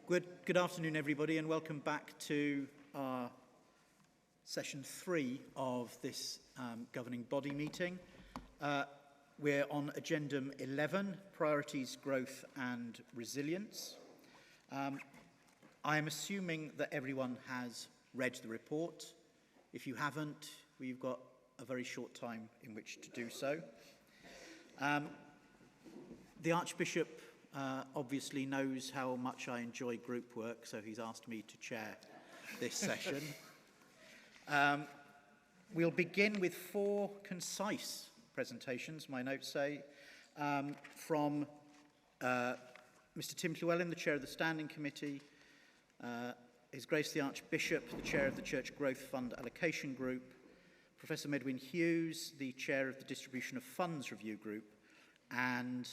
Good afternoon, everybody, and welcome back to our session 3 of this governing body meeting. We're on Agendum 11, Priorities, Growth and Resilience. I am assuming that everyone has read the report. If you haven't, we've got a very short time in which to do so. The Archbishop obviously knows how much I enjoy group work, so he's asked me to chair this session. We'll begin with 4 concise presentations, my notes say, from Mr. Tim Llewellyn, the Chair of the Standing Committee, His Grace the Archbishop, the Chair of the Church Growth Fund Allocation Group, Professor Medwyn Hughes, the Chair of the Distribution of Funds Review Group, and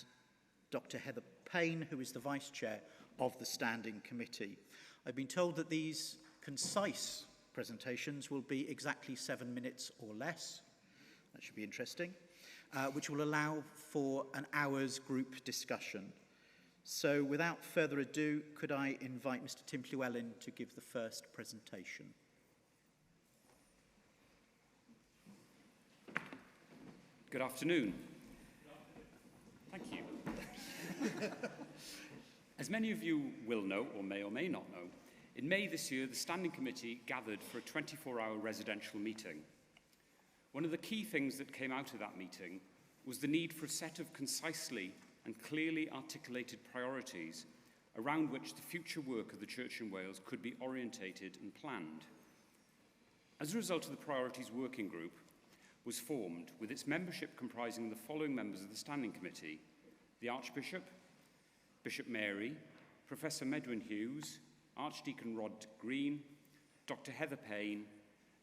Dr. Heather Payne, who is the Vice Chair of the Standing Committee. I've been told that these concise presentations will be exactly 7 minutes or less. That should be interesting, which will allow for an hour's group discussion. So without further ado, could I invite Mr. Tim Llewellyn to give the first presentation? Good afternoon. Thank you. As many of you will know, or may not know, in May this year, the Standing Committee gathered for a 24-hour residential meeting. One of the key things that came out of that meeting was the need for a set of concisely and clearly articulated priorities around which the future work of the Church in Wales could be orientated and planned. As a result of the Priorities Working Group was formed, with its membership comprising the following members of the Standing Committee: the Archbishop, Bishop Mary, Professor Medwyn Hughes, Archdeacon Rod Green, Dr. Heather Payne,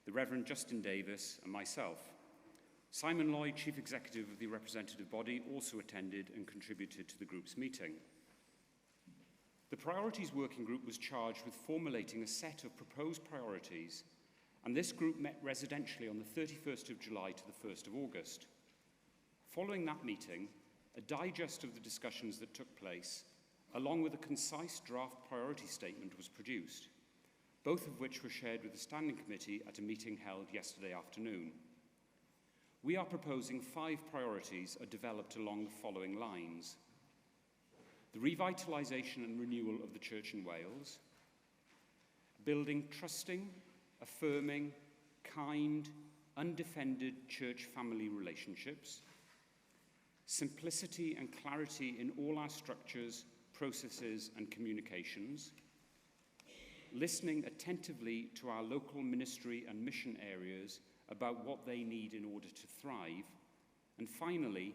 the Reverend Justin Davis, and myself. Simon Lloyd, Chief Executive of the representative body, also attended and contributed to the group's meeting. The Priorities Working Group was charged with formulating a set of proposed priorities, and this group met residentially on the 31st of July to the 1st of August. Following that meeting, a digest of the discussions that took place, along with a concise draft priority statement, was produced, both of which were shared with the Standing Committee at a meeting held yesterday afternoon. We are proposing 5 priorities are developed along the following lines: the revitalisation and renewal of the Church in Wales, building trusting, affirming, kind, undefended church-family relationships, simplicity and clarity in all our structures, processes and communications, listening attentively to our local ministry and mission areas about what they need in order to thrive, and finally,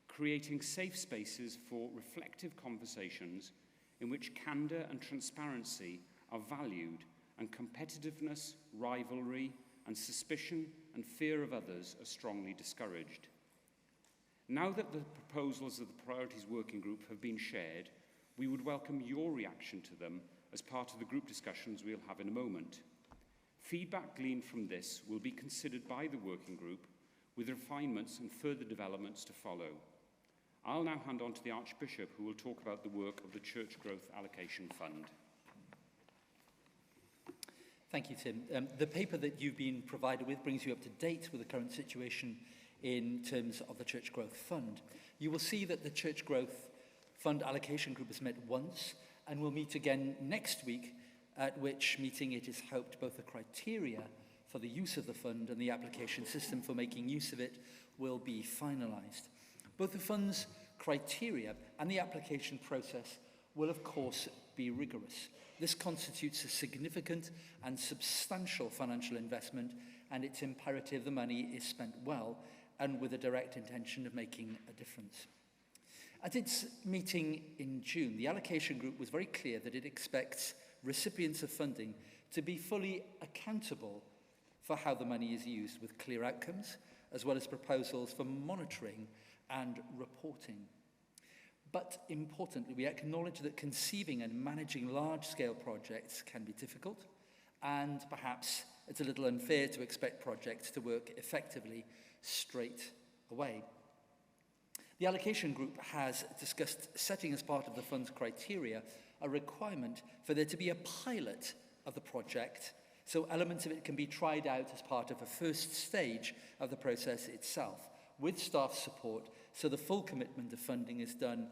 creating safe spaces for reflective conversations in which candour and transparency are valued and competitiveness, rivalry and suspicion and fear of others are strongly discouraged. Now that the proposals of the Priorities Working Group have been shared, we would welcome your reaction to them as part of the group discussions we'll have in a moment. Feedback gleaned from this will be considered by the working group, with refinements and further developments to follow. I'll now hand on to the Archbishop, who will talk about the work of the Church Growth Allocation Fund. Thank you, Tim. The paper that you've been provided with brings you up to date with the current situation in terms of the Church Growth Fund. You will see that the Church Growth Fund Allocation Group has met once and will meet again next week, at which meeting it is hoped both the criteria for the use of the fund and the application system for making use of it will be finalised. Both the fund's criteria and the application process will, of course, be rigorous. This constitutes a significant and substantial financial investment, and it's imperative the money is spent well and with a direct intention of making a difference. At its meeting in June, the allocation group was very clear that it expects recipients of funding to be fully accountable for how the money is used, with clear outcomes, as well as proposals for monitoring and reporting. But importantly, we acknowledge that conceiving and managing large-scale projects can be difficult, and perhaps it's a little unfair to expect projects to work effectively straight away. The allocation group has discussed setting as part of the fund's criteria a requirement for there to be a pilot of the project, so elements of it can be tried out as part of a first stage of the process itself, with staff support, so the full commitment of funding is done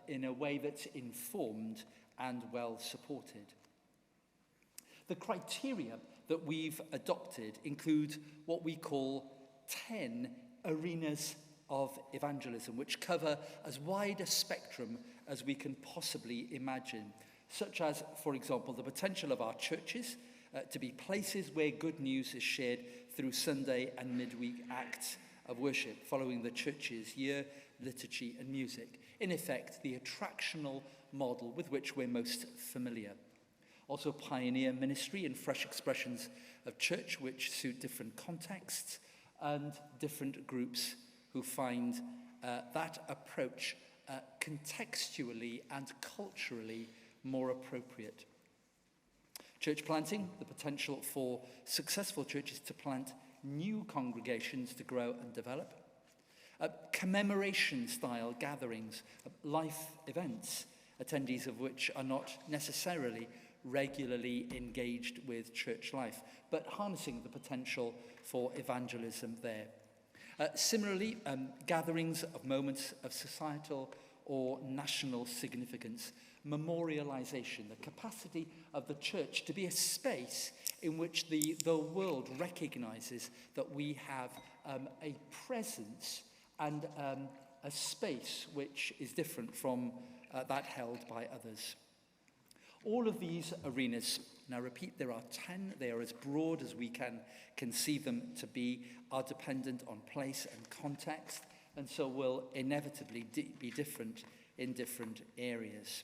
in a way that's informed and well supported. The criteria that we've adopted include what we call 10 arenas of evangelism, which cover as wide a spectrum as we can possibly imagine, such as, for example, the potential of our churches to be places where good news is shared through Sunday and midweek acts of worship, following the church's year, liturgy and music. In effect, the attractional model with which we're most familiar. Also pioneer ministry and fresh expressions of church which suit different contexts and different groups who find that approach contextually and culturally more appropriate. Church planting, the potential for successful churches to plant new congregations to grow and develop. Commemoration-style gatherings, life events, attendees of which are not necessarily regularly engaged with church life, but harnessing the potential for evangelism there. Similarly, gatherings of moments of societal or national significance, memorialization, the capacity of the church to be a space in which the world recognizes that we have a presence and a space which is different from that held by others. All of these arenas, and I repeat, there are 10, they are as broad as we can conceive them to be, are dependent on place and context, and so will inevitably be different in different areas.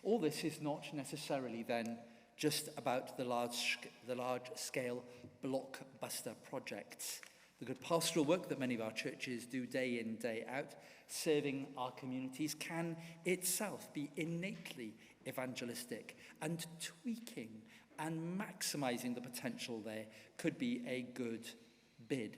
All this is not necessarily then just about the large-scale blockbuster projects. The good pastoral work that many of our churches do day in, day out, serving our communities, can itself be innately evangelistic, and tweaking and maximizing the potential there could be a good bid.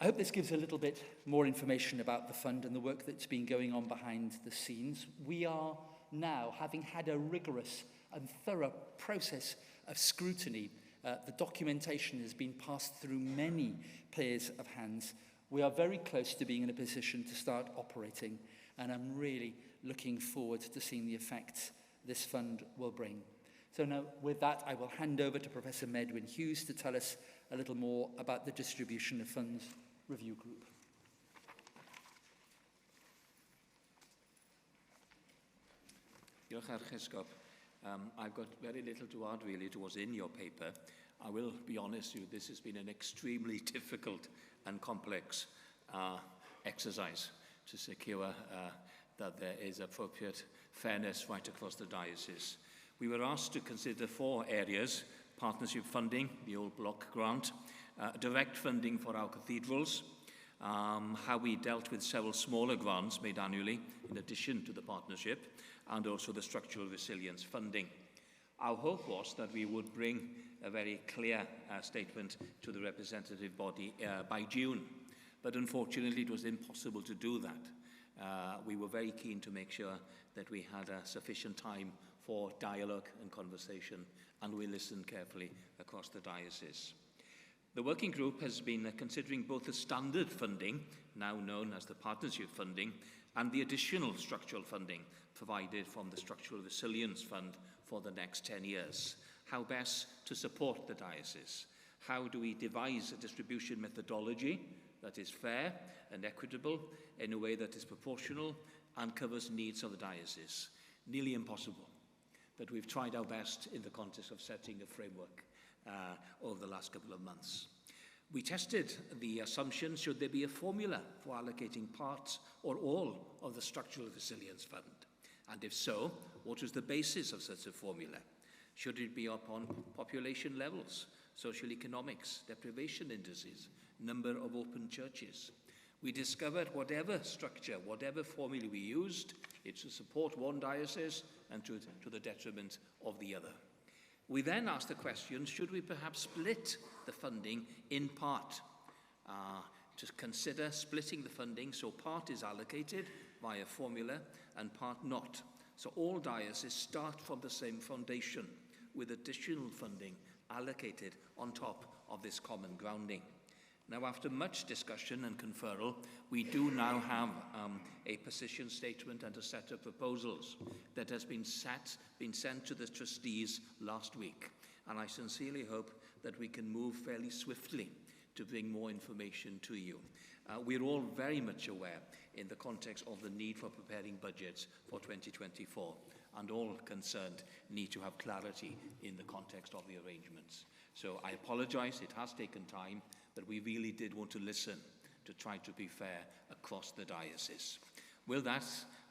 I hope this gives a little bit more information about the fund and the work that's been going on behind the scenes. We are now, having had a rigorous and thorough process of scrutiny, the documentation has been passed through many pairs of hands. We are very close to being in a position to start operating, and I'm really looking forward to seeing the effects this fund will bring. So now, with that, I will hand over to Professor Medwyn Hughes to tell us a little more about the Distribution of Funds Review Group. Diolch Archesgob. I've got very little to add really to what's in your paper. I will be honest with you, this has been an extremely difficult and complex exercise to secure that there is appropriate fairness right across the diocese. We were asked to consider 4 areas: partnership funding, the old block grant, direct funding for our cathedrals, how we dealt with several smaller grants made annually in addition to the partnership, and also the structural resilience funding. Our hope was that we would bring a very clear statement to the representative body by June, but unfortunately it was impossible to do that. We were very keen to make sure that we had sufficient time for dialogue and conversation, and we listened carefully across the diocese. The working group has been considering both the standard funding, now known as the partnership funding, and the additional structural funding provided from the Structural Resilience Fund for the next 10 years. How best to support the diocese? How do we devise a distribution methodology that is fair and equitable in a way that is proportional and covers needs of the diocese? Nearly impossible, but we've tried our best in the context of setting a framework over the last couple of months. We tested the assumption, should there be a formula for allocating parts or all of the Structural Resilience Fund? And if so, what is the basis of such a formula? Should it be upon population levels, social economics, deprivation indices, number of open churches? We discovered whatever structure, whatever formula we used, it should support one diocese and to the detriment of the other. We then asked the question, should we perhaps split the funding in part to consider splitting the funding so part is allocated via formula and part not. So all dioceses start from the same foundation with additional funding allocated on top of this common grounding. Now, after much discussion and conferral, we do now have a position statement and a set of proposals that has been sent to the trustees last week. And I sincerely hope that we can move fairly swiftly to bring more information to you. We're all very much aware in the context of the need for preparing budgets for 2024, and all concerned need to have clarity in the context of the arrangements. So I apologize, it has taken time, but we really did want to listen to try to be fair across the diocese. With that,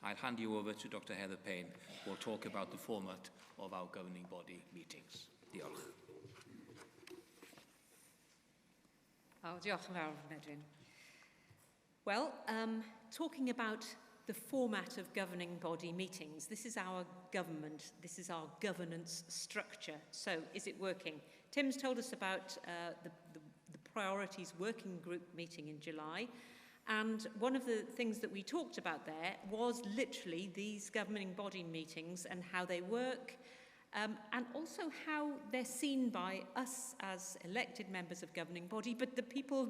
I'll hand you over to Dr. Heather Payne, who will talk about the format of our governing body meetings. Diolch. Diolch yn fawr, Medwyn. Well, talking about the format of governing body meetings, this is our government, this is our governance structure. So, is it working? Tim's told us about the priorities working group meeting in July, and one of the things that we talked about there was literally these governing body meetings and how they work, and also how they're seen by us as elected members of governing body, but the people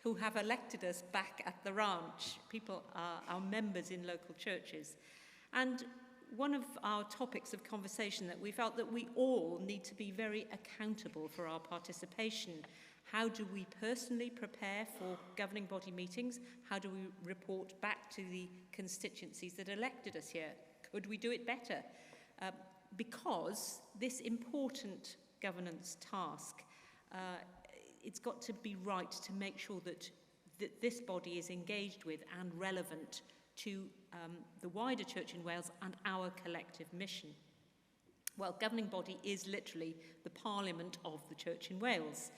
who have elected us back at the ranch, people are our members in local churches. And one of our topics of conversation that we felt that we all need to be very accountable for our participation. How do we personally prepare for governing body meetings? How do we report back to the constituencies that elected us here? Could we do it better? Because this important governance task, it's got to be right to make sure that this body is engaged with and relevant to the wider Church in Wales and our collective mission. Well, governing body is literally the parliament of the Church in Wales.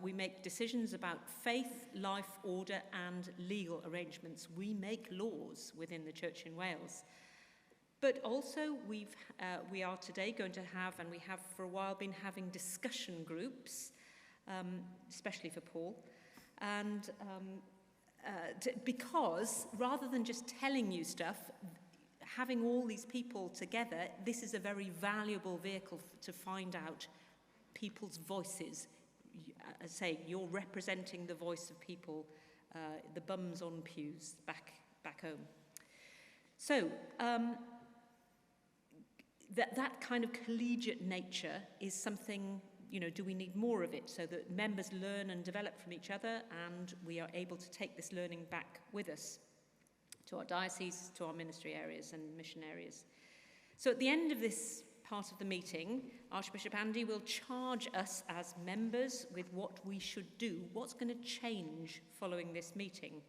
We make decisions about faith, life, order and legal arrangements. We make laws within the Church in Wales. But also we are today going to have, and we have for a while been having discussion groups, especially for Paul, and because rather than just telling you stuff, having all these people together, this is a very valuable vehicle to find out people's voices. As I say, you're representing the voice of people, the bums on pews back home. So that kind of collegiate nature is something, do we need more of it so that members learn and develop from each other, and we are able to take this learning back with us to our diocese, to our ministry areas and mission areas. So at the end of this part of the meeting, Archbishop Andy will charge us as members with what we should do, what's going to change following this meeting,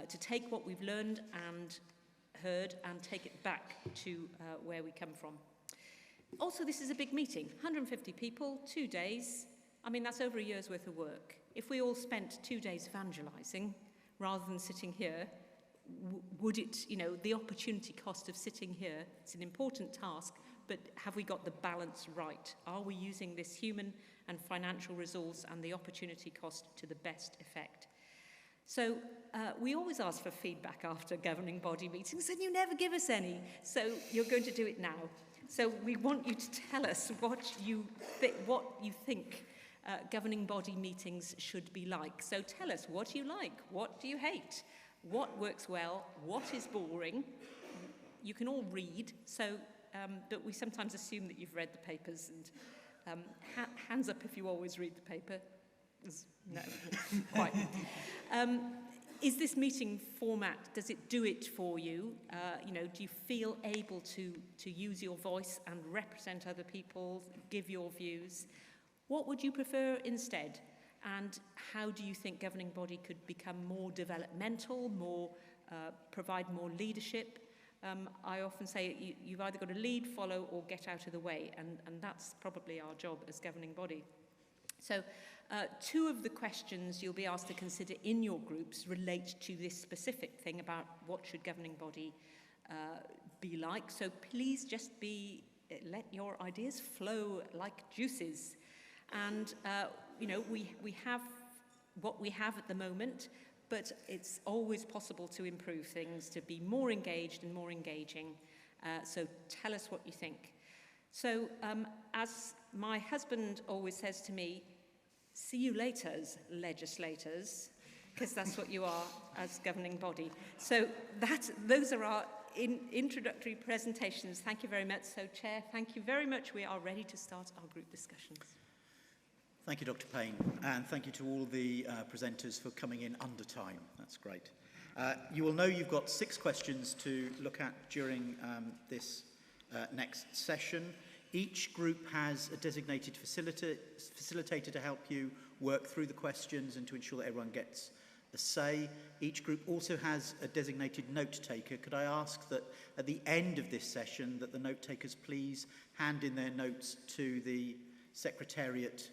to take what we've learned and heard and take it back to where we come from. Also, this is a big meeting, 150 people, 2 days. I mean, that's over a year's worth of work. If we all spent 2 days evangelising rather than sitting here, would it, the opportunity cost of sitting here, it's an important task, but have we got the balance right? Are we using this human and financial resource and the opportunity cost to the best effect? So we always ask for feedback after governing body meetings, and you never give us any. So you're going to do it now. So we want you to tell us what you think governing body meetings should be like. So tell us, what do you like? What do you hate? What works well? What is boring? You can all read, but we sometimes assume that you've read the papers, and hands up if you always read the paper. No, quite. Is this meeting format, does it do it for you? Do you feel able to use your voice and represent other people, give your views? What would you prefer instead? And how do you think governing body could become more developmental, provide more leadership? I often say you've either got to lead, follow, or get out of the way, and that's probably our job as governing body. So 2 of the questions you'll be asked to consider in your groups relate to this specific thing about what should governing body be like. So please just let your ideas flow like juices. And, we have what we have at the moment, but it's always possible to improve things, to be more engaged and more engaging. So tell us what you think. So as my husband always says to me, see you later, legislators, because that's what you are as governing body. So those are our introductory presentations. Thank you very much. So, Chair, thank you very much. We are ready to start our group discussions. Thank you, Dr. Payne, and thank you to all the presenters for coming in under time. That's great. You will know you've got 6 questions to look at during this next session. Each group has a designated facilitator to help you work through the questions and to ensure that everyone gets a say. Each group also has a designated note taker. Could I ask that at the end of this session that the note takers please hand in their notes to the Secretariat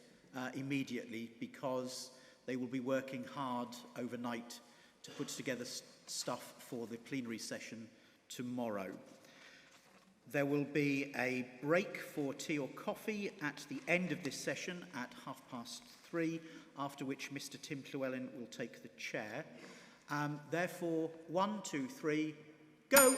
immediately, because they will be working hard overnight to put together stuff for the plenary session tomorrow. There will be a break for tea or coffee at the end of this session at 3:30, after which Mr. Tim Llewellyn will take the chair. Therefore, 1, 2, 3, go!